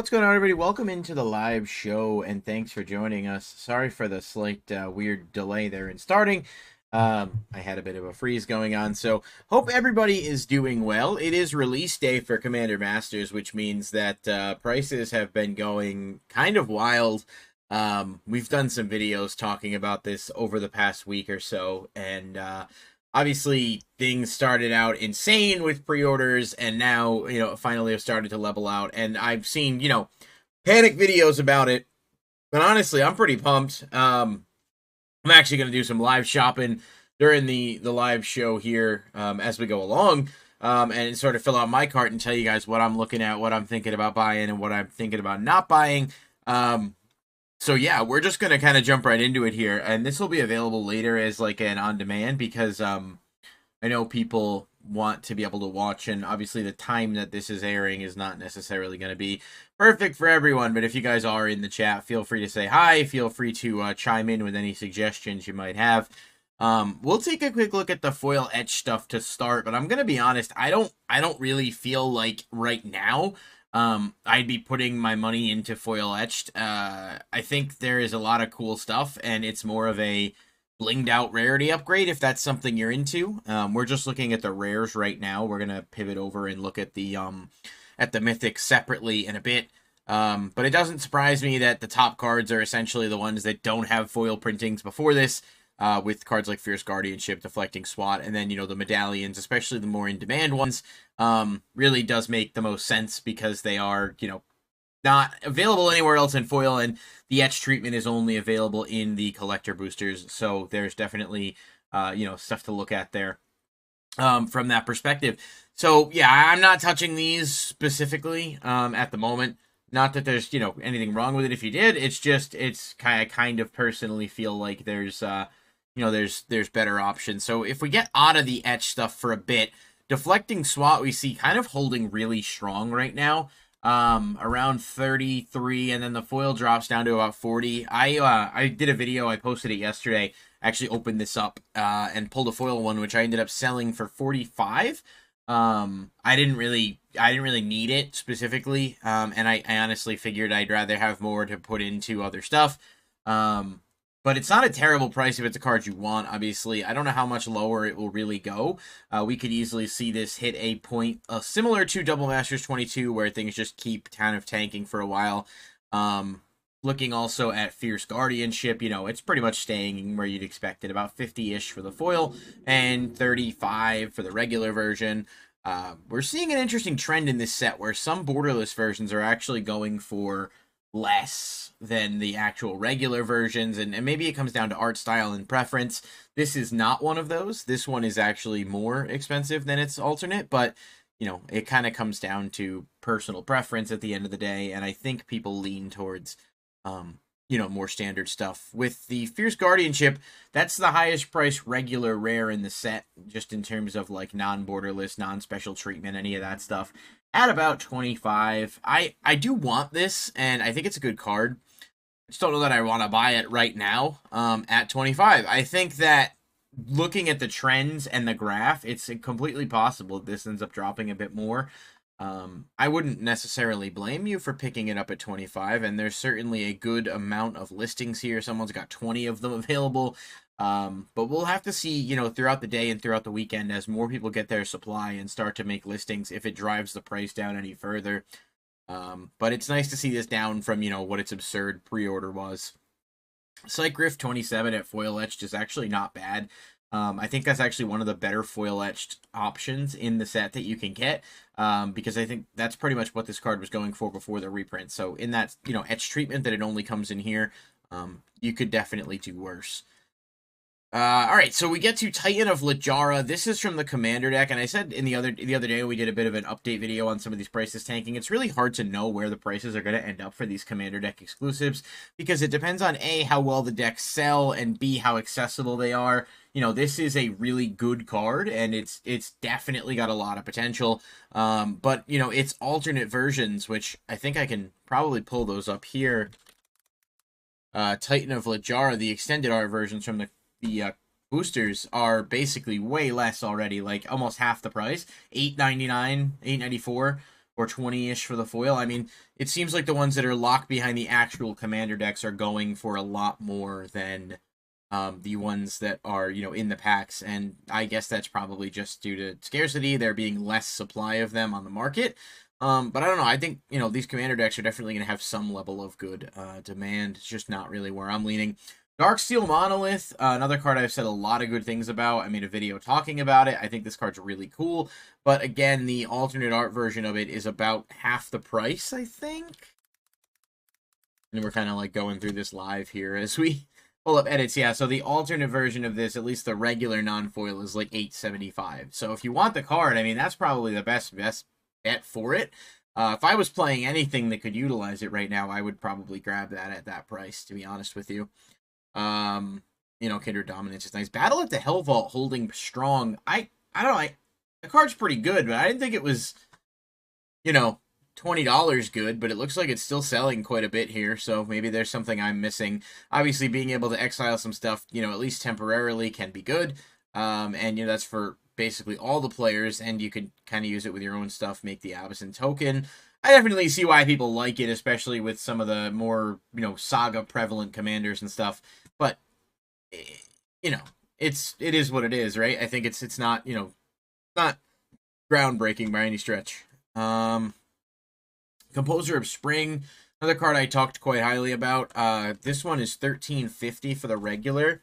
What's going on, everybody? Welcome into the live show, and thanks for joining us. Sorry for the slight weird delay there in starting. I had a bit of a freeze going on, so hope everybody is doing well. It is release day for Commander Masters, which means that prices have been going kind of wild. We've done some videos talking about this over the past week or so, and obviously things started out insane with pre-orders, and now finally have started to level out, and I've seen panic videos about it, but honestly I'm pretty pumped. I'm actually going to do some live shopping during the live show here, as we go along, and sort of fill out my cart and tell you guys what I'm looking at, what I'm thinking about buying, and what I'm thinking about not buying. So yeah, we're just gonna kind of jump right into it here, and this will be available later as like an on-demand because I know people want to be able to watch, and obviously the time that this is airing is not necessarily going to be perfect for everyone. But if you guys are in the chat, feel free to say hi. Feel free to chime in with any suggestions you might have. We'll take a quick look at the foil etch stuff to start, but I'm gonna be honest, I don't really feel like right now I'd be putting my money into foil etched. I think there is a lot of cool stuff, and it's more of a blinged out rarity upgrade if that's something you're into. We're just looking at the rares right now. We're gonna pivot over and look at the mythics separately in a bit. But it doesn't surprise me that the top cards are essentially the ones that don't have foil printings before this. With cards like Fierce Guardianship, Deflecting SWAT, and then, the medallions, especially the more in-demand ones, really does make the most sense because they are, not available anywhere else in foil, and the etch treatment is only available in the collector boosters, so there's definitely, stuff to look at there from that perspective. So, yeah, I'm not touching these specifically at the moment. Not that there's, anything wrong with it if you did. It's just, it's kind of personally feel like there's there's better options. So if we get out of the etch stuff for a bit, Deflecting SWAT we see kind of holding really strong right now, around 33, and then the foil drops down to about 40. I did a video, I posted it yesterday, actually opened this up and pulled a foil one, which I ended up selling for 45. I didn't really need it specifically, and I honestly figured I'd rather have more to put into other stuff. But it's not a terrible price if it's a card you want, obviously. I don't know how much lower it will really go. We could easily see this hit a point similar to Double Masters 22, where things just keep kind of tanking for a while. Looking also at Fierce Guardianship, it's pretty much staying where you'd expect it, about 50-ish for the foil, and 35 for the regular version. We're seeing an interesting trend in this set where some borderless versions are actually going for less than the actual regular versions, and maybe it comes down to art style and preference. This is not one of those. This one is actually more expensive than its alternate, but it kind of comes down to personal preference at the end of the day, and I think people lean towards more standard stuff. With the Fierce Guardianship, that's the highest price regular rare in the set, just in terms of like non-borderless, non-special treatment, any of that stuff, at about 25. I do want this, and I think it's a good card. I just don't know that I want to buy it right now at 25. I think that looking at the trends and the graph, it's completely possible this ends up dropping a bit more. I wouldn't necessarily blame you for picking it up at 25, and there's certainly a good amount of listings here. Someone's got 20 of them available, but we'll have to see, throughout the day and throughout the weekend as more people get their supply and start to make listings if it drives the price down any further. But it's nice to see this down from, what its absurd pre-order was. Psych Griff 27 at foil etched is actually not bad. I think that's actually one of the better foil etched options in the set that you can get, because I think that's pretty much what this card was going for before the reprint. So in that, etch treatment that it only comes in here, you could definitely do worse. All right, so we get to Titan of Littjara. This is from the Commander deck, and I said in the other day we did a bit of an update video on some of these prices tanking. It's really hard to know where the prices are going to end up for these Commander deck exclusives, because it depends on A, how well the decks sell, and B, how accessible they are. This is a really good card, and it's definitely got a lot of potential. But its alternate versions, which I think I can probably pull those up here. Titan of Littjara, the extended art versions from the boosters are basically way less already, like almost half the price, $8.99, $8.94. or 20-ish for the foil. I mean, it seems like the ones that are locked behind the actual commander decks are going for a lot more than the ones that are, in the packs. And I guess that's probably just due to scarcity, there being less supply of them on the market. But I don't know. I think, these commander decks are definitely going to have some level of good demand. It's just not really where I'm leaning. Darksteel Monolith, another card I've said a lot of good things about. I made a video talking about it. I think this card's really cool. But again, the alternate art version of it is about half the price, I think. And we're kind of like going through this live here as we pull up edits. Yeah, so the alternate version of this, at least the regular non-foil, is like $8.75. So if you want the card, I mean, that's probably the best bet for it. If I was playing anything that could utilize it right now, I would probably grab that at that price, to be honest with you. Kindred Dominance is nice. Battle at the Hell Vault holding strong. I don't know. The card's pretty good, but I didn't think it was, $20 good, but it looks like it's still selling quite a bit here, so maybe there's something I'm missing. Obviously, being able to exile some stuff, at least temporarily can be good. And, that's for basically all the players, and you could kind of use it with your own stuff, make the Abyssin token. I definitely see why people like it, especially with some of the more, saga prevalent commanders and stuff. But, it is what it is, right? I think it's not, not groundbreaking by any stretch. Composer of Spring, another card I talked quite highly about. This one is $13.50 for the regular.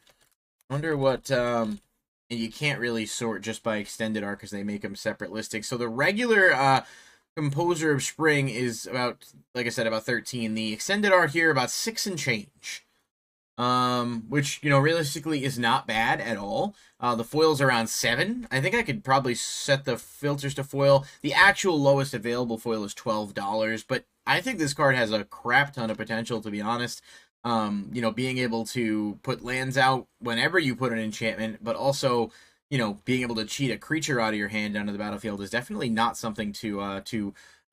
I wonder what, and you can't really sort just by extended art because they make them separate listings. So the regular Composer of Spring is about, like I said, about 13. The extended art here about 6 and change. Which, realistically is not bad at all. The foil's around 7. I think I could probably set the filters to foil. The actual lowest available foil is $12, but I think this card has a crap ton of potential, to be honest. Being able to put lands out whenever you put an enchantment, but also, being able to cheat a creature out of your hand onto the battlefield is definitely not something to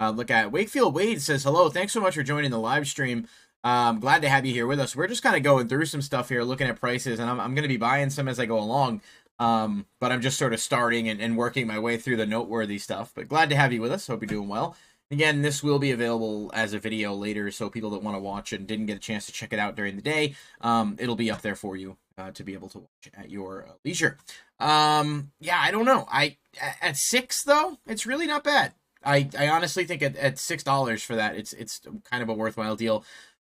look at. Wakefield Wade says, hello, thanks so much for joining the live stream. Glad to have you here with us. We're just kind of going through some stuff here, looking at prices, and I'm going to be buying some as I go along. But I'm just sort of starting and working my way through the noteworthy stuff. But glad to have you with us. Hope you're doing well. Again, this will be available as a video later, so people that want to watch and didn't get a chance to check it out during the day, it'll be up there for you to be able to watch at your leisure. Yeah, I don't know. At $6 though, it's really not bad. I honestly think at $6 for that, it's kind of a worthwhile deal.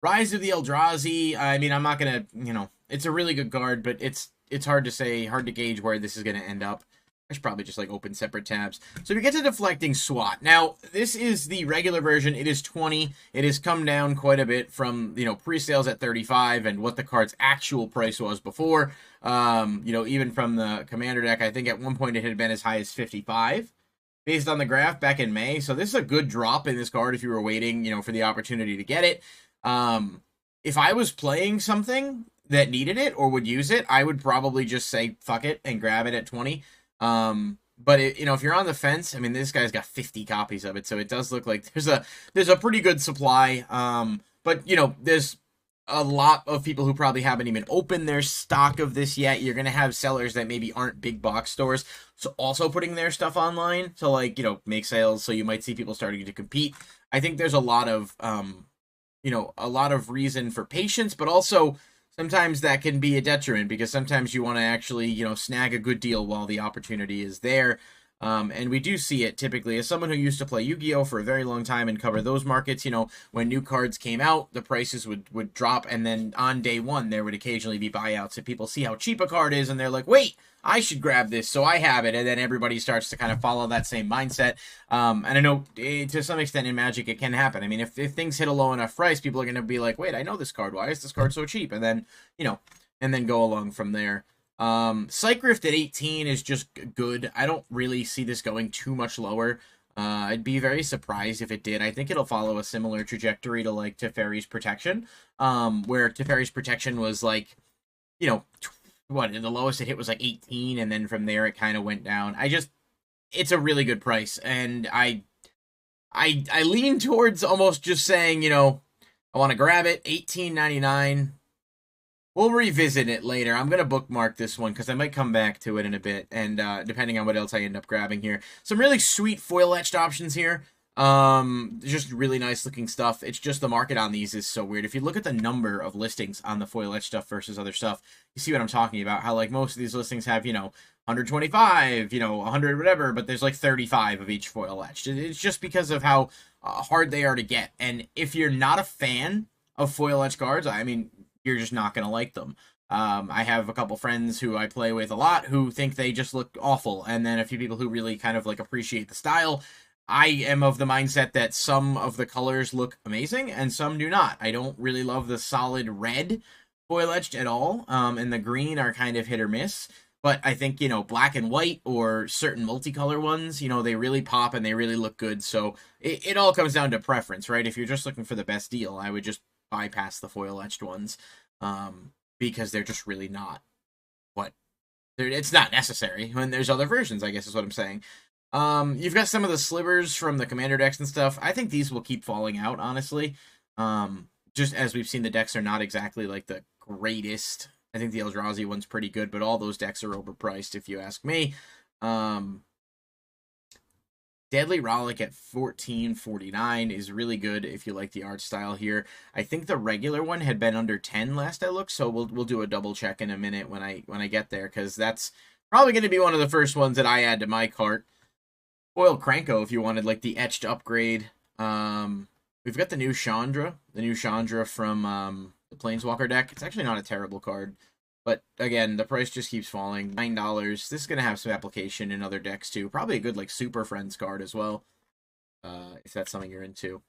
Rise of the Eldrazi, I mean, I'm not going to, it's a really good card, but it's hard to say, hard to gauge where this is going to end up. I should probably just, open separate tabs. So we get to Deflecting SWAT. Now, this is the regular version. It is 20. It has come down quite a bit from, pre-sales at 35 and what the card's actual price was before. Even from the Commander deck, I think at one point it had been as high as 55 based on the graph back in May. So this is a good drop in this card if you were waiting, for the opportunity to get it. If I was playing something that needed it or would use it, I would probably just say fuck it and grab it at 20. But if you're on the fence, I mean, this guy's got 50 copies of it, so it does look like there's a pretty good supply. But there's a lot of people who probably haven't even opened their stock of this yet. You're gonna have sellers that maybe aren't big box stores, so also putting their stuff online to make sales. So you might see people starting to compete. I think there's a lot of a lot of reason for patience, but also sometimes that can be a detriment because sometimes you want to actually, snag a good deal while the opportunity is there. And we do see it typically as someone who used to play Yu-Gi-Oh! For a very long time and cover those markets. When new cards came out, the prices would drop, and then on day one, there would occasionally be buyouts, and people see how cheap a card is, and they're like, wait, I should grab this, so I have it, and then everybody starts to kind of follow that same mindset. And I know to some extent in Magic it can happen. I mean, if things hit a low enough price, people are going to be like, wait, I know this card, why is this card so cheap? And then, and then go along from there. Psych Rift at 18 is just good. I don't really see this going too much lower. I'd be very surprised if it did. I think it'll follow a similar trajectory to Teferi's Protection, where Teferi's Protection was the lowest it hit was 18, and then from there it kind of went down. It's a really good price, and I lean towards almost just saying, I want to grab it, $18.99. We'll revisit it later. I'm going to bookmark this one because I might come back to it in a bit, and depending on what else I end up grabbing here. Some really sweet foil-etched options here. Just really nice looking stuff. It's just the market on these is so weird. If you look at the number of listings on the foil etch stuff versus other stuff, you see what I'm talking about. How like most of these listings have, 125, 100 whatever, but there's like 35 of each foil etched. It's just because of how hard they are to get. And if you're not a fan of foil etch cards, I mean, you're just not gonna like them. I have a couple friends who I play with a lot who think they just look awful, and then a few people who really kind of like appreciate the style. I am of the mindset that some of the colors look amazing and some do not. I don't really love the solid red foil etched at all, and the green are kind of hit or miss. But I think, black and white or certain multicolor ones, they really pop and they really look good. So it all comes down to preference, right? If you're just looking for the best deal, I would just bypass the foil etched ones, because they're just really not what it's not necessary when there's other versions, I guess is what I'm saying. You've got some of the slivers from the commander decks and stuff. I think these will keep falling out, honestly. Just as we've seen, the decks are not exactly like the greatest. I think the Eldrazi one's pretty good, but all those decks are overpriced, if you ask me. Deadly Rollick at $14.49 is really good if you like the art style here. I think the regular one had been under 10 last I looked, so we'll do a double check in a minute when I get there, because that's probably going to be one of the first ones that I add to my cart. Foil Kranko if you wanted like the etched upgrade. We've got the new Chandra from the Planeswalker deck. It's actually not a terrible card, but again, the price just keeps falling. $9. This is gonna have some application in other decks too. Probably a good like Super Friends card as well, if that's something you're into.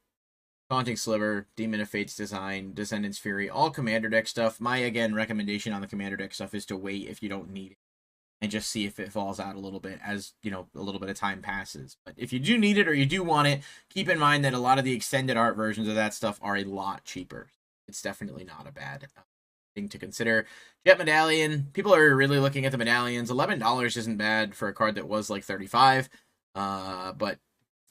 Taunting Sliver, Demon of Fate's Design, Descendant's Fury, all commander deck stuff. My again recommendation on the commander deck stuff is to wait if you don't need it, and just see if it falls out a little bit as, a little bit of time passes. But if you do need it or you do want it, keep in mind that a lot of the extended art versions of that stuff are a lot cheaper. It's definitely not a bad thing to consider. Jet Medallion. People are really looking at the medallions. $11 isn't bad for a card that was like $35. But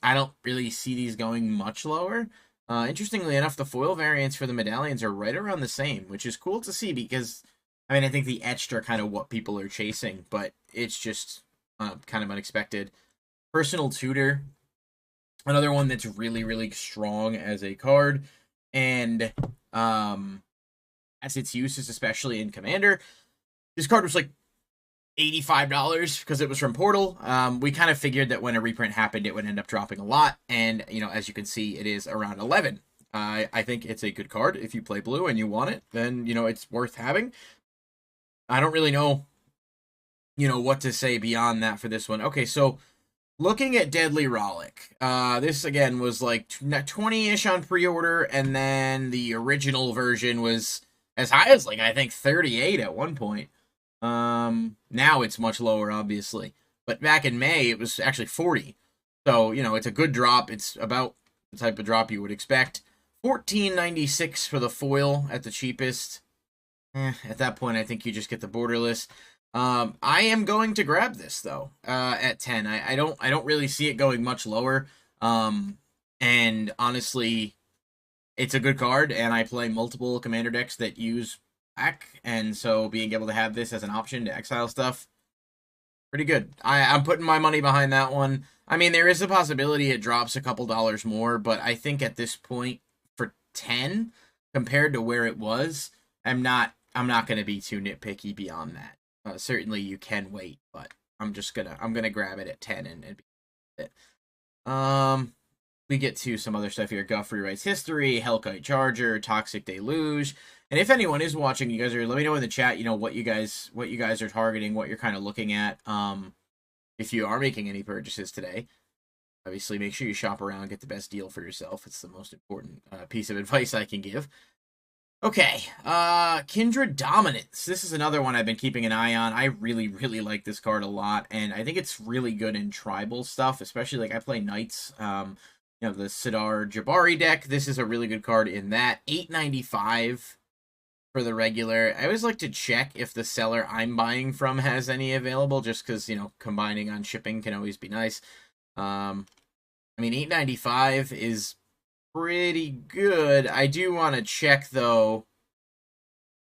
I don't really see these going much lower. Interestingly enough, the foil variants for the medallions are right around the same, which is cool to see because I mean, I think the etched are kind of what people are chasing, but it's just kind of unexpected. Personal Tutor, another one that's really, really strong as a card, and as its uses, especially in Commander. This card was like $85 because it was from Portal. We kind of figured that when a reprint happened, it would end up dropping a lot, and as you can see, it is around 11. I think it's a good card. If you play blue and you want it, then it's worth having. I don't really know, what to say beyond that for this one. Okay, so looking at Deadly Rollick, this again was like 20-ish on pre-order, and then the original version was as high as like I think 38 at one point. Now it's much lower, obviously, but back in May it was actually 40. So it's a good drop. It's about the type of drop you would expect. $14.96 for the foil at the cheapest. At that point, I think you just get the borderless. I am going to grab this though at 10. I don't really see it going much lower. And honestly, it's a good card, and I play multiple commander decks that use black, and so being able to have this as an option to exile stuff, pretty good. I'm putting my money behind that one. I mean, there is a possibility it drops a couple dollars more, but I think at this point for 10 compared to where it was, I'm not going to be too nitpicky beyond that. Certainly you can wait, but I'm gonna grab it at 10 and be it. We get to some other stuff here. Guthrie Writes History, Hellkite Charger, Toxic Deluge. And if anyone is watching, you guys let me know in the chat, what you guys are targeting, what you're kind of looking at. If you are making any purchases today, obviously make sure you shop around, get the best deal for yourself. It's the most important piece of advice I can give. Okay, Kindred Dominance. This is another one I've been keeping an eye on. I really, really like this card a lot, and I think it's really good in tribal stuff, especially like I play Knights, the Sidar Jabari deck. This is a really good card in that. $8.95 for the regular. I always like to check if the seller I'm buying from has any available, just because, combining on shipping can always be nice. I mean, $8.95 is pretty good. I do want to check though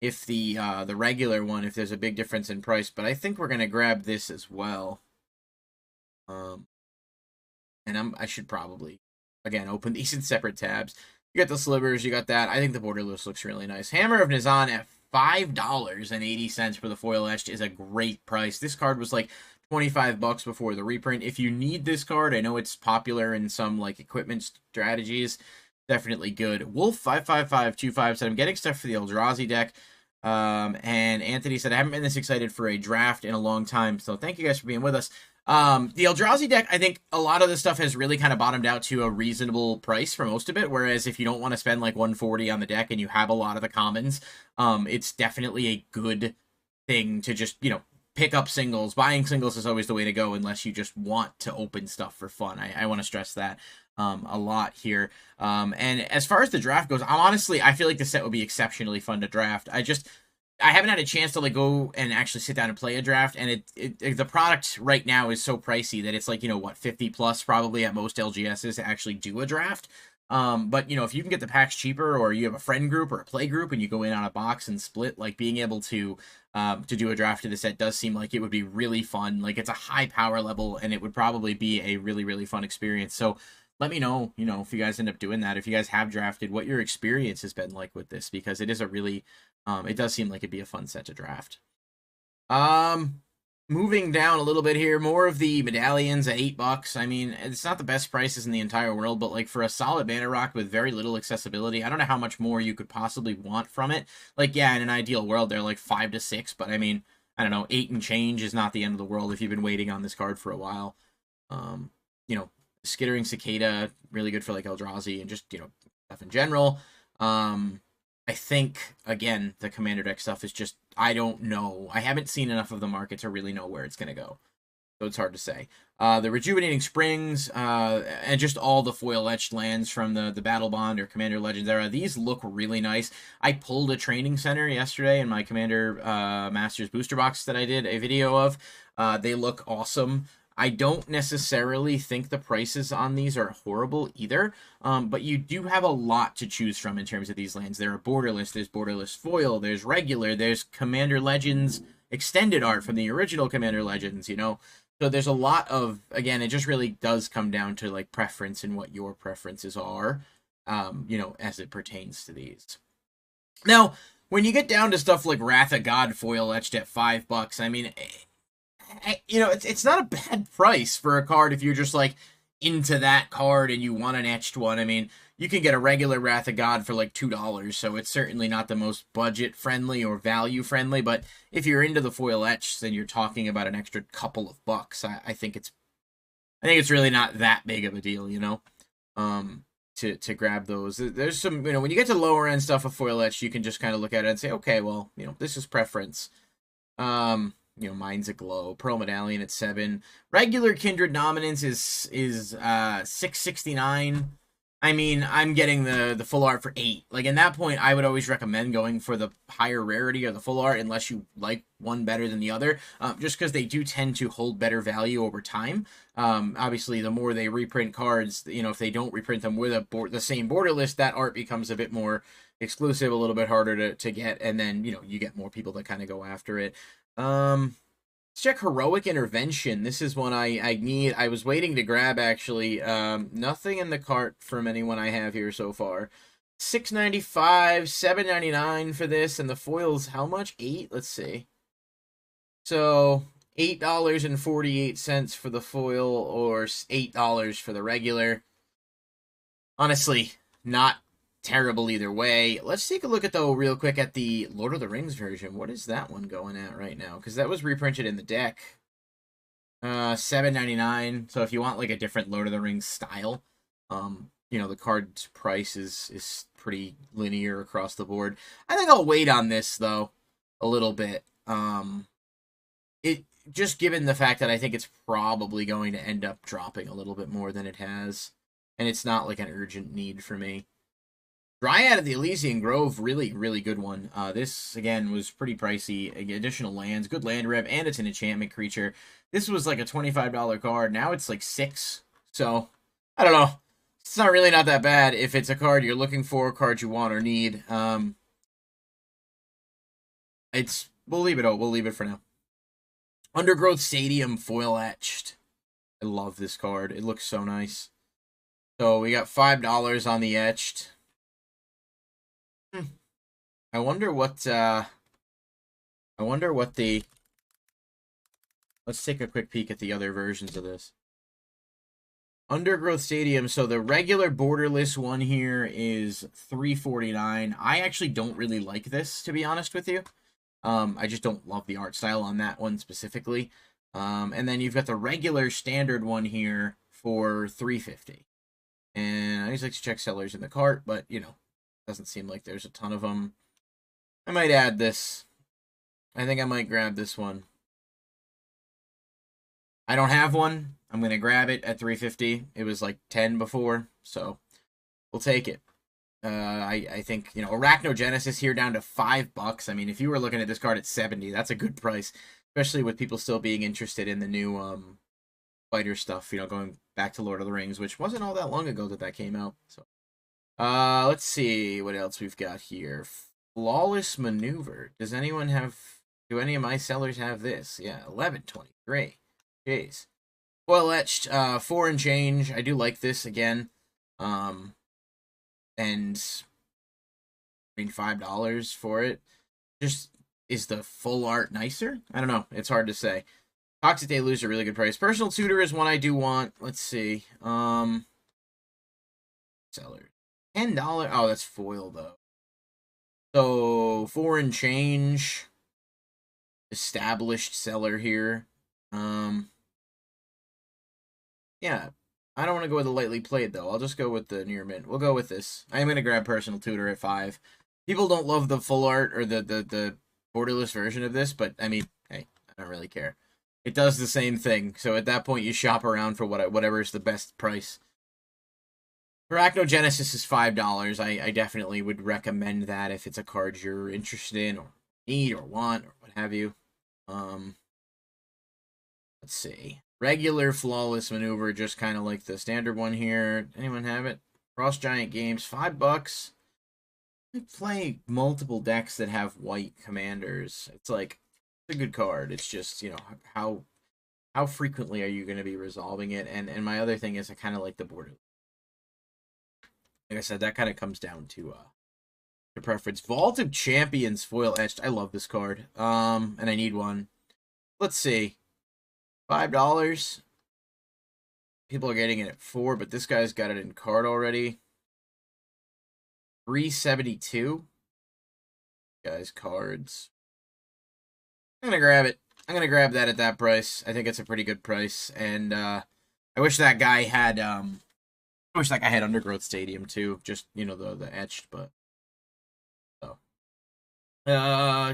if the regular one, if there's a big difference in price, but I think we're gonna grab this as well. And I should probably again, open these in separate tabs. You got the slivers, you got that. I think the borderless looks really nice. Hammer of Nizan at $5.80 for the foil etched is a great price. This card was like $25 before the reprint. If you need this card, I know it's popular in some like equipment strategies. Definitely good. Wolf 55525 said I'm getting stuff for the Eldrazi deck. And Anthony said I haven't been this excited for a draft in a long time. So thank you guys for being with us. The Eldrazi deck, I think a lot of the stuff has really kind of bottomed out to a reasonable price for most of it. Whereas if you don't want to spend like 140 on the deck and you have a lot of the commons, it's definitely a good thing to just, you know, pick up singles. Buying singles is always the way to go unless you just want to open stuff for fun. I want to stress that a lot here. And as far as the draft goes, I feel like the set would be exceptionally fun to draft. I haven't had a chance to like go and actually sit down and play a draft, and the product right now is so pricey that it's like, you know what, 50 plus probably at most LGSs to actually do a draft. But you know, if you can get the packs cheaper, or you have a friend group or a play group and you go in on a box and split, like being able to do a draft of the set does seem like it would be really fun. Like it's a high power level and it would probably be a really, really fun experience. So let me know, you know, if you guys end up doing that, if you guys have drafted, what your experience has been like with this, because it is a really, it does seem like it'd be a fun set to draft. Moving down a little bit here, more of the medallions at $8. I mean, it's not the best prices in the entire world, but like for a solid banner rock with very little accessibility, I don't know how much more you could possibly want from it. Like, yeah, in an ideal world, they're like 5 to 6, but I mean, I don't know, 8 and change is not the end of the world if you've been waiting on this card for a while. You know, Skittering Cicada, really good for like Eldrazi and just, you know, stuff in general. I think, again, the Commander deck stuff is just, I don't know. I haven't seen enough of the market to really know where it's going to go. So it's hard to say. The Rejuvenating Springs, and just all the foil etched lands from the Battle Bond or Commander Legends era, these look really nice. I pulled a training center yesterday in my Commander Masters booster box that I did a video of. They look awesome. I don't necessarily think the prices on these are horrible either, but you do have a lot to choose from in terms of these lands. There are borderless, there's borderless foil, there's regular, there's Commander Legends extended art from the original Commander Legends, you know? So there's a lot of, again, it just really does come down to like preference and what your preferences are, you know, as it pertains to these. Now, when you get down to stuff like Wrath of God foil etched at $5, I mean, you know, it's not a bad price for a card if you're just like into that card and you want an etched one. I mean, you can get a regular Wrath of God for like $2, so it's certainly not the most budget friendly or value friendly. But if you're into the foil etched, then you're talking about an extra couple of bucks. I think it's really not that big of a deal, you know. To grab those. There's some, you know, when you get to lower end stuff of foil etched, you can just kind of look at it and say, okay, well, you know, this is preference. You know, Mind's Aglow, Pearl Medallion at $7. Regular Kindred Dominance is $6.69. I mean, I'm getting the full art for $8. Like, in that point, I would always recommend going for the higher rarity or the full art unless you like one better than the other, just because they do tend to hold better value over time. Obviously, the more they reprint cards, you know, if they don't reprint them with the same border list, that art becomes a bit more exclusive, a little bit harder to get, and then, you know, you get more people that kind of go after it. Let's check Heroic Intervention. This is one I need. I was waiting to grab, actually. Nothing in the cart from anyone I have here so far. $6.95, $7.99 for this, and the foil's how much? $8? Let's see. So, $8.48 for the foil, or $8 for the regular. Honestly, not terrible either way. Let's take a look at, though, real quick at the Lord of the Rings version. What is that one going at right now? Because that was reprinted in the deck. $7.99. So if you want like a different Lord of the Rings style, you know, the card's price is pretty linear across the board. I think I'll wait on this though a little bit. It just given the fact that I think it's probably going to end up dropping a little bit more than it has, and it's not like an urgent need for me. Dryad of the Elysian Grove, really, really good one. This, again, was pretty pricey. Additional lands, good land rev, and it's an enchantment creature. This was like a $25 card. Now it's like $6. So, I don't know. It's really not that bad if it's a card you're looking for, a card you want or need. We'll leave it for now. Undergrowth Stadium foil etched. I love this card. It looks so nice. So we got $5 on the etched. I wonder what the let's take a quick peek at the other versions of this. Undergrowth Stadium. So the regular borderless one here is $3.49. I actually don't really like this, to be honest with you. I just don't love the art style on that one specifically. And then you've got the regular standard one here for $3.50. And I always like to check sellers in the cart, but you know, doesn't seem like there's a ton of them. I might add this. I think I might grab this one. I don't have one. I'm gonna grab it at $3.50. It was like 10 before, so we'll take it. I think, you know, Arachnogenesis here down to $5. I mean, if you were looking at this card at 70, that's a good price, especially with people still being interested in the new fighter stuff. You know, going back to Lord of the Rings, which wasn't all that long ago that came out. So, let's see what else we've got here. Flawless Maneuver. Does anyone have? Do any of my sellers have this? Yeah, 11.23. Jeez. Well etched, 4 and change. I do like this again. And I mean $5 for it. Just is the full art nicer? I don't know. It's hard to say. Toxic Deluge a really good price. Personal Tutor is one I do want. Let's see. Seller. $10. Oh, that's foil though. So 4 and change. Established seller here. Yeah. I don't want to go with the lightly played though. I'll just go with the near mint. We'll go with this. I am gonna grab Personal Tutor at 5. People don't love the full art or the borderless version of this, but I mean, hey, I don't really care. It does the same thing. So at that point, you shop around for whatever is the best price. Arachnogenesis is $5. I definitely would recommend that if it's a card you're interested in or need or want or what have you. Let's see. Regular Flawless Maneuver, just kind of like the standard one here. Anyone have it? Cross Giant Games, $5. I play multiple decks that have white commanders. It's like, it's a good card. It's just, you know, how frequently are you going to be resolving it? And my other thing is I kind of like the border. Like I said, that kind of comes down to preference. Vault of Champions foil etched. I love this card. And I need one. Let's see. $5. People are getting it at 4, but this guy's got it in card already. $3.72. Guys, cards. I'm gonna grab it. I'm gonna grab that at that price. I think it's a pretty good price, and I wish that guy had Undergrowth Stadium too. Just, you know, the etched, but so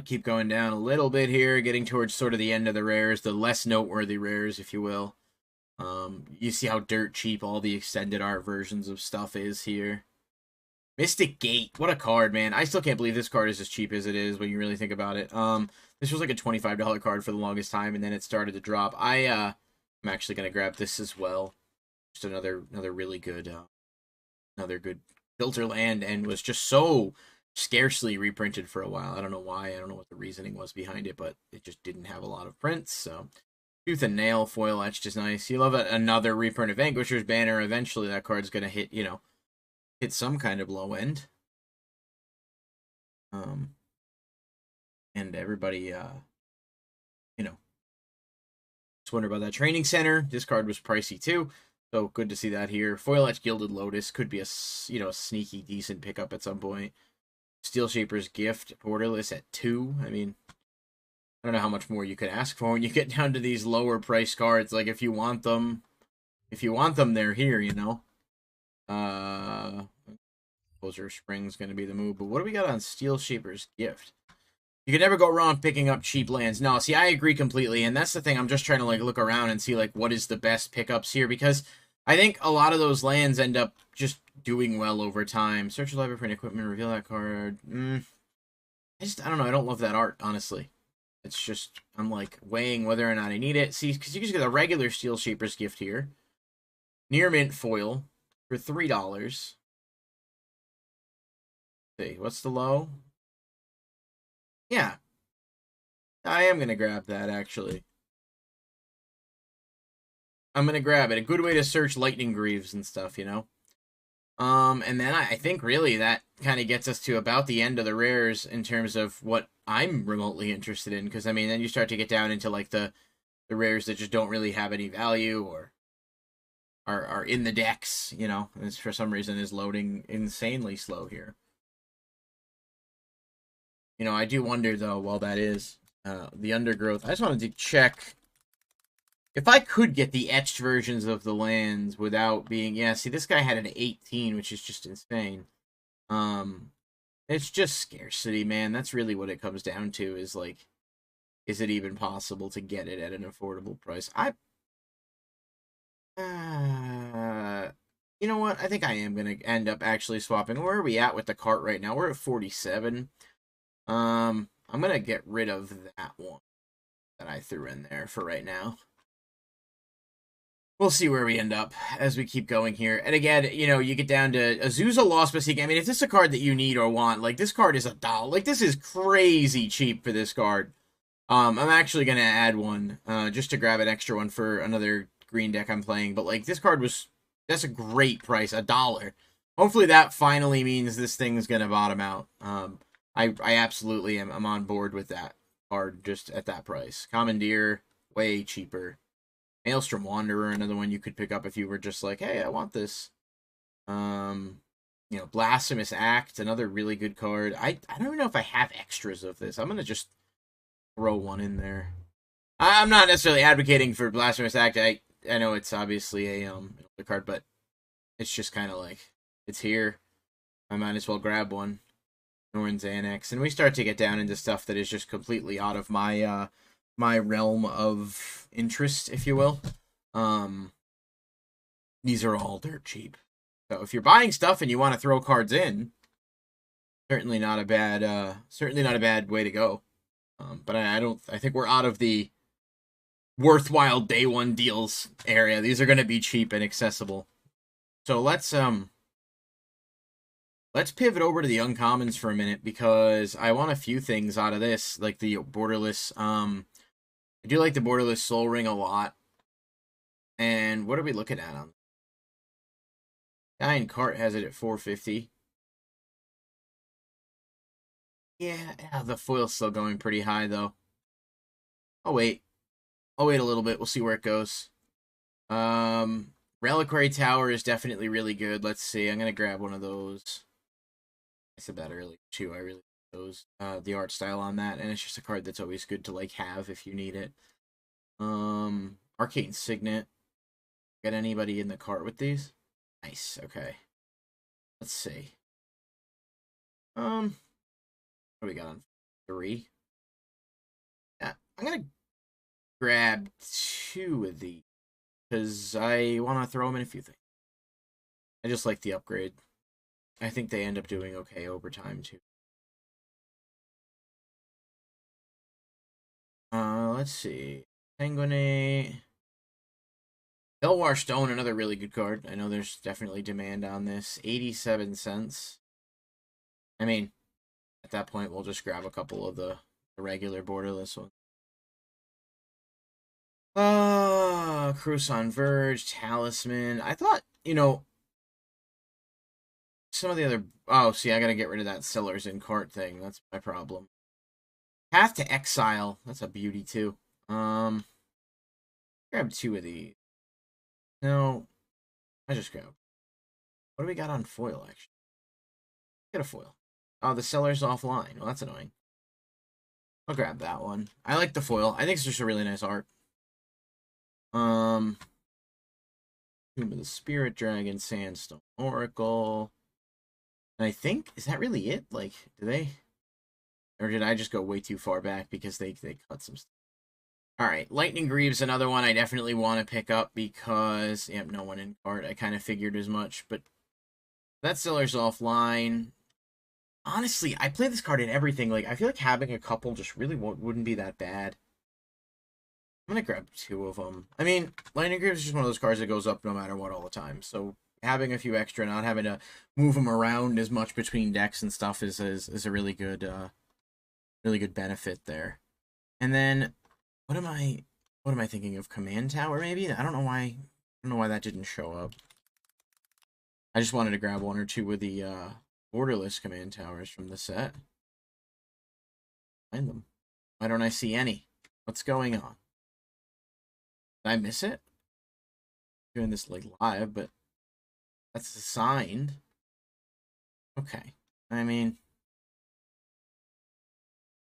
keep going down a little bit here, getting towards sort of the end of the rares, the less noteworthy rares, if you will. You see how dirt cheap all the extended art versions of stuff is here. Mystic Gate, what a card, man. I still can't believe this card is as cheap as it is when you really think about it. This was like a $25 card for the longest time, and then it started to drop. I'm actually gonna grab this as well. Just another really good, another good filter land, and was just so scarcely reprinted for a while. I don't know why. I don't know what the reasoning was behind it, but it just didn't have a lot of prints. So, Tooth and Nail foil etched is nice. You love another reprint of Vanquisher's Banner. Eventually, that card's gonna hit, you know, hit some kind of low end. And everybody, you know, just wonder about that training center. This card was pricey too, so good to see that here. Foil etched Gilded Lotus could be a, you know, a sneaky decent pickup at some point. Steel Shaper's Gift borderless at 2. I mean, I don't know how much more you could ask for when you get down to these lower price cards. Like if you want them, they're here, you know. Closer Spring's going to be the move. But what do we got on Steel Shaper's Gift? You can never go wrong picking up cheap lands. No, see, I agree completely. And that's the thing. I'm just trying to, like, look around and see, like, what is the best pickups here. Because I think a lot of those lands end up just doing well over time. Search your library for an equipment. Reveal that card. I don't know. I don't love that art, honestly. It's just, I'm, like, weighing whether or not I need it. See, because you just get a regular Steel Shaper's Gift here. Near Mint foil for $3. See, what's the low? Yeah. I am going to grab that, actually. I'm going to grab it. A good way to search Lightning Greaves and stuff, you know? And then I think really that kind of gets us to about the end of the rares in terms of what I'm remotely interested in. Because, I mean, then you start to get down into, like, the rares that just don't really have any value or are in the decks, you know. And for some reason is loading insanely slow here. You know, I do wonder, though, while that is the undergrowth, I just wanted to check if I could get the etched versions of the lands without being... Yeah, see, this guy had an 18, which is just insane. Um, it's just scarcity, man. That's really what it comes down to, is, like, is it even possible to get it at an affordable price? You know what? I think I am going to end up actually swapping. Where are we at with the cart right now? We're at 47. I'm going to get rid of that one that I threw in there for right now. We'll see where we end up as we keep going here. And again, you know, you get down to Azusa Lost Mystique. I mean, if this is a card that you need or want, like, this card is $1. Like, this is crazy cheap for this card. I'm actually going to add one, just to grab an extra one for another green deck I'm playing. But, like, this card was, that's a great price, $1. Hopefully that finally means this thing's going to bottom out. I absolutely am. I'm on board with that card just at that price. Commandeer, way cheaper. Maelstrom Wanderer, another one you could pick up if you were just like, hey, I want this. You know, Blasphemous Act, another really good card. I don't even know if I have extras of this. I'm going to just throw one in there. I'm not necessarily advocating for Blasphemous Act. I know it's obviously a card, but it's just kind of like, it's here. I might as well grab one. Norn's Annex. And we start to get down into stuff that is just completely out of my my realm of interest, if you will. These are all dirt cheap. So if you're buying stuff and you want to throw cards in, certainly not a bad way to go. But I think we're out of the worthwhile day one deals area. These are going to be cheap and accessible. So let's pivot over to the uncommons for a minute, because I want a few things out of this, like the borderless. I do like the borderless Soul Ring a lot. And what are we looking at on? Guy in cart has it at 450. Yeah, the foil's still going pretty high though. I'll wait a little bit. We'll see where it goes. Reliquary Tower is definitely really good. Let's see. I'm gonna grab one of those. I said that earlier too. I really like those. The art style on that, and it's just a card that's always good to like have if you need it. Arcane Signet. Got anybody in the cart with these? Nice. Okay. Let's see. What do we got on 3? Yeah, I'm gonna grab 2 of these because I want to throw them in a few things. I just like the upgrade. I think they end up doing okay over time too. Let's see. Penguinate. Belwar Stone, another really good card. I know there's definitely demand on this. 87 cents. I mean, at that point, we'll just grab a couple of the regular borderless ones. Cruson Verge, Talisman. I thought, you know, some of the other... Oh, see, I gotta get rid of that Sellers in Cart thing. That's my problem. Path to Exile. That's a beauty, too. Grab 2 of these. No, I just grab... What do we got on foil, actually? Get a foil. Oh, the Seller's offline. Well, that's annoying. I'll grab that one. I like the foil. I think it's just a really nice art. Tomb of the Spirit Dragon, Sandstone Oracle. And I think, is that really it? Like, do they... Or did I just go way too far back because they cut some stuff? Alright, Lightning Greaves, another one I definitely want to pick up because... Yep, no one in cart. I kind of figured as much, but... That Seller's offline. Honestly, I play this card in everything. Like, I feel like having a couple just really wouldn't be that bad. I'm going to grab 2 of them. I mean, Lightning Greaves is just one of those cards that goes up no matter what all the time. So having a few extra, not having to move them around as much between decks and stuff is a really good benefit there. And then what am I thinking of? Command Tower maybe? I don't know why that didn't show up. I just wanted to grab one or two of the borderless command towers from the set. Find them. Why don't I see any? What's going on? Did I miss it? Doing this like live, but that's signed. Okay. I mean,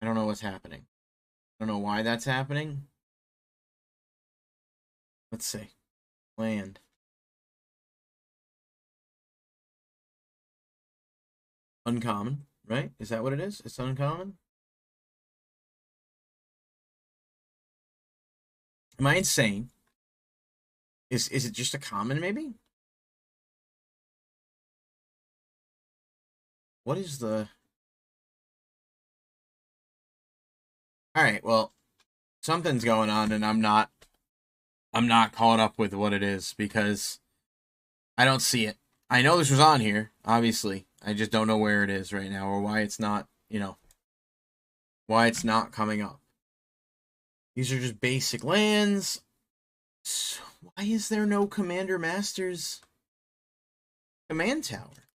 I don't know what's happening. I don't know why that's happening. Let's see. Land. Uncommon, right? Is that what it is? It's uncommon? Am I insane? Is it just a common, maybe? What is the... Alright, well, something's going on, and I'm not caught up with what it is, because I don't see it. I know this was on here, obviously. I just don't know where it is right now, or why it's not, why it's not coming up. These are just basic lands. So why is there no Commander Masters command tower?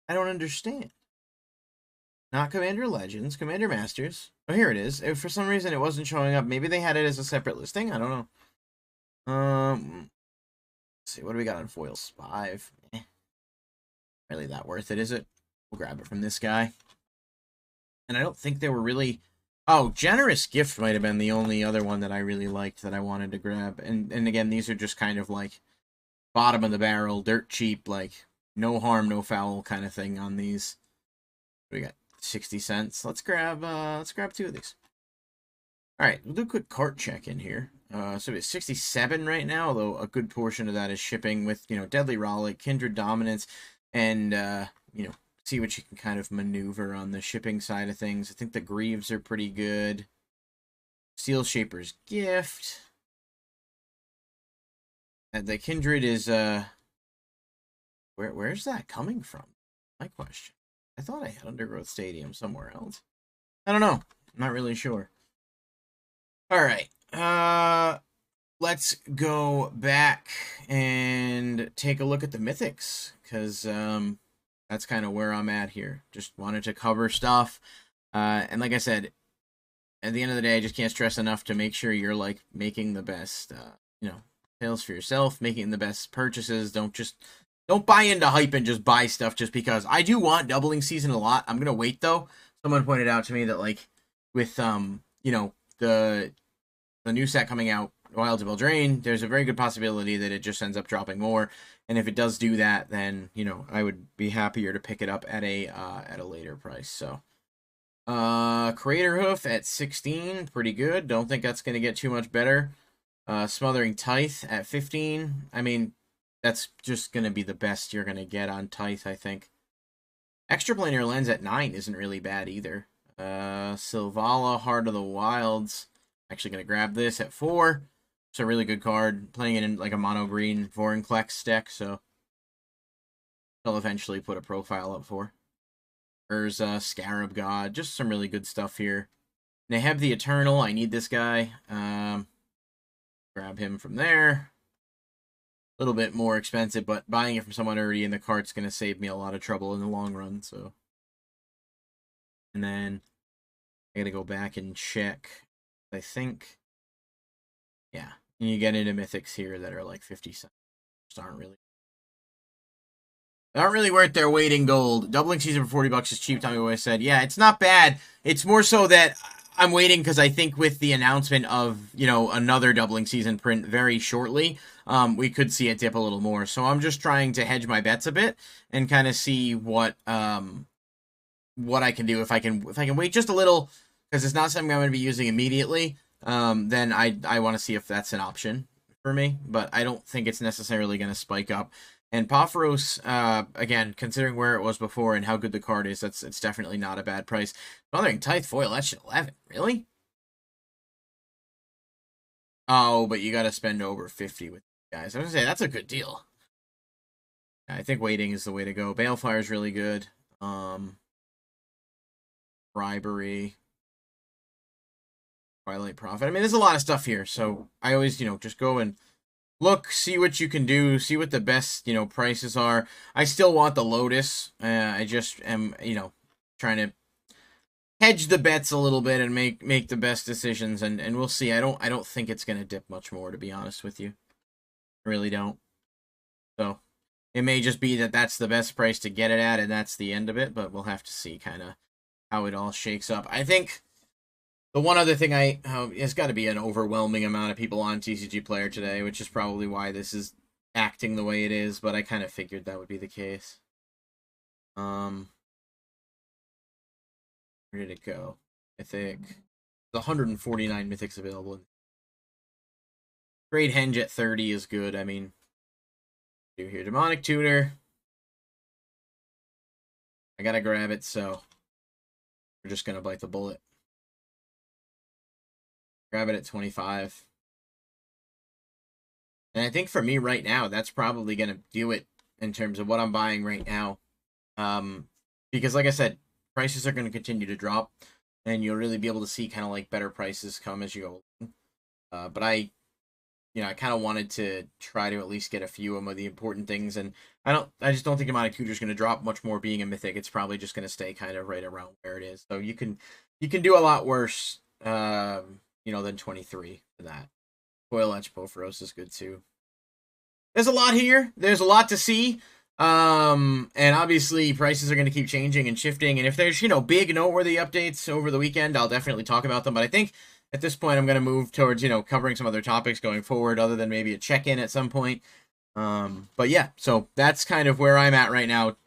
I don't understand. Not Commander Legends, Commander Masters. Oh, here it is. If for some reason it wasn't showing up, maybe they had it as a separate listing. I don't know. Let's see, what do we got on foils? 5. Really that worth it, is it? We'll grab it from this guy. And I don't think they were really... Oh, Generous Gift might have been the only other one that I really liked that I wanted to grab. And again, these are just kind of like bottom of the barrel, dirt cheap, like no harm, no foul kind of thing on these. We got 60 cents. Let's grab 2 of these. All right, we'll do a quick cart check in here. So it's 67 right now, although a good portion of that is shipping with, Deadly Rollick, Kindred Dominance, and, see what you can kind of maneuver on the shipping side of things. I think the Greaves are pretty good. Steel Shaper's Gift. And the Kindred is, where's that coming from? My question. I thought I had Undergrowth Stadium somewhere else. I don't know. I'm not really sure. All right. Let's go back and take a look at the Mythics, because that's kind of where I'm at here. Just wanted to cover stuff. And like I said, at the end of the day, I just can't stress enough to make sure you're like making the best, sales for yourself, making the best purchases. Don't buy into hype and just buy stuff just because. I do want doubling season a lot. I'm gonna wait though. Someone pointed out to me that like with the new set coming out, Wild to Beldrain, there's a very good possibility that it just ends up dropping more. And if it does do that, then I would be happier to pick it up at a later price. So Crater Hoof at 16, pretty good. Don't think that's gonna get too much better. Smothering Tithe at 15. I mean, that's just gonna be the best you're gonna get on Tithe, I think. Extraplanar Lens at 9 isn't really bad either. Silvala, Heart of the Wilds. Actually gonna grab this at 4. It's a really good card. Playing it in like a mono green Vorinclex deck, so I'll eventually put a profile up for. Urza, Scarab God, just some really good stuff here. Neheb the Eternal, I need this guy. Grab him from there. A little bit more expensive, but buying it from someone already in the cart's going to save me a lot of trouble in the long run, so. And then I got to go back and check. I think, yeah, you get into Mythics here that are like 50 cents. Just aren't really worth their weight in gold. Doubling season for 40 bucks is cheap, Tommy Boy said. Yeah, it's not bad. It's more so that I'm waiting because I think with the announcement of, another doubling season print very shortly, we could see it dip a little more. So I'm just trying to hedge my bets a bit and kind of see what I can do if I can wait just a little, because it's not something I'm going to be using immediately. Then I want to see if that's an option for me, but I don't think it's necessarily going to spike up. And Popharos, again, considering where it was before and how good the card is, it's definitely not a bad price. Smothering Tithe foil, that's 11. Really? Oh, but you got to spend over 50 with guys. I was going to say, that's a good deal. I think waiting is the way to go. Balefire is really good. Bribery. Twilight Prophet. I mean, there's a lot of stuff here, so I always, just go and look, see what you can do, see what the best, prices are. I still want the Lotus. I just am, trying to hedge the bets a little bit and make the best decisions, and we'll see. I don't think it's gonna dip much more, to be honest with you. I really don't. So it may just be that that's the best price to get it at, and that's the end of it. But we'll have to see kind of how it all shakes up. I think the one other thing it's got to be an overwhelming amount of people on TCG Player today, which is probably why this is acting the way it is. But I kind of figured that would be the case. Where did it go? Mythic. There's 149 mythics available. Great Henge at 30 is good. I mean, do here Demonic Tutor. I gotta grab it, so we're just gonna bite the bullet. Grab it at 25. And I think for me right now, that's probably gonna do it in terms of what I'm buying right now. Because like I said, prices are going to continue to drop, and you'll really be able to see kind of like better prices come as you go. But I kind of wanted to try to at least get a few of the important things, and I just don't think Demonic Tutor is going to drop much more being a mythic. It's probably just going to stay kind of right around where it is. So you can do a lot worse, than 23 for that. Coil Edge Pophros is good too. There's a lot here. There's a lot to see. And obviously prices are going to keep changing and shifting. And if there's, big noteworthy updates over the weekend, I'll definitely talk about them. But I think at this point, I'm going to move towards, covering some other topics going forward, other than maybe a check-in at some point. But yeah, so that's kind of where I'm at right now.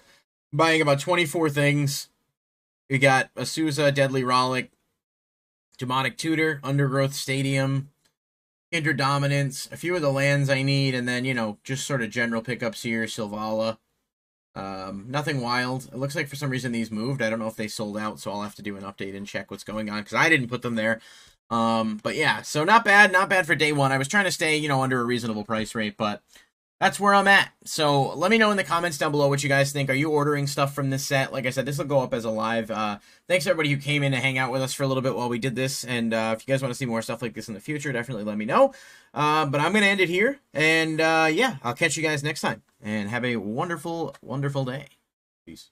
Buying about 24 things. We got Azusa, Deadly Rollick, Demonic Tutor, Undergrowth Stadium, Kindred Dominance, a few of the lands I need, and then, just sort of general pickups here, Silvala. Nothing wild. It looks like for some reason these moved. I don't know if they sold out, so I'll have to do an update and check what's going on, because I didn't put them there. But yeah, so not bad for day one. I was trying to stay, under a reasonable price rate, but that's where I'm at. So let me know in the comments down below what you guys think. Are you ordering stuff from this set? Like I said, this will go up as a live. Thanks everybody who came in to hang out with us for a little bit while we did this. And if you guys want to see more stuff like this in the future, definitely let me know. But I'm going to end it here. And yeah, I'll catch you guys next time. And have a wonderful, wonderful day. Peace.